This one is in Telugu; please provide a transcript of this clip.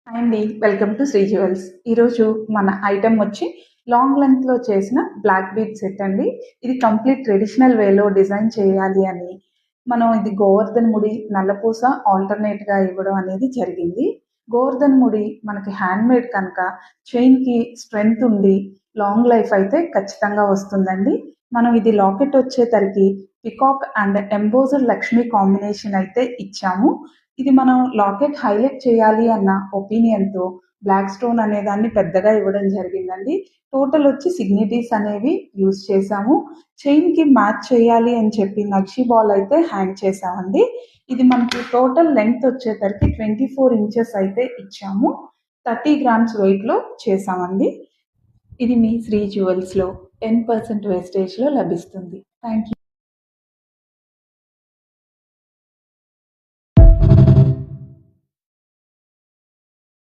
హాయ్ అండి, వెల్కమ్ టు శ్రీ జ్యువెల్స్. ఈరోజు మన ఐటెం వచ్చి లాంగ్ లెంత్లో చేసిన బ్లాక్ బీడ్ సెట్ అండి. ఇది కంప్లీట్ ట్రెడిషనల్ వేలో డిజైన్ చేయాలి అని మనం ఇది గోవర్ధన్ ముడి నల్లపూస ఆల్టర్నేట్గా ఇవ్వడం అనేది జరిగింది. గోవర్ధన్ ముడి మనకి హ్యాండ్ మేడ్ కనుక చైన్కి స్ట్రెంగ్త్ ఉండి లాంగ్ లైఫ్ అయితే ఖచ్చితంగా వస్తుందండి. మనం ఇది లాకెట్ వచ్చేసరికి పికాక్ అండ్ ఎంబోజర్ లక్ష్మి కాంబినేషన్ అయితే ఇచ్చాము. ఇది మనం లాకెట్ హైలైట్ చేయాలి అన్న ఒపీనియన్‌తో బ్లాక్ స్టోన్ అనేదాన్ని పెద్దగా ఇవ్వడం జరిగిందండి. టోటల్ వచ్చి సిగ్నిటీస్ అనేవి యూజ్ చేశాము. చైన్‌కి మ్యాచ్ చేయాలి అని చెప్పి నక్షి బాల్ అయితే హ్యాంగ్ చేశామండి. ఇది మనకి టోటల్ లెంగ్త్ వచ్చేసరికి 24 ఇంచెస్ అయితే ఇచ్చాము. 30 గ్రామ్స్ వెయిట్‌లో చేశామండి. ఇది మీ శ్రీ జ్యువెల్స్‌లో 10% వేస్టేజ్‌లో లభిస్తుంది. Thank you.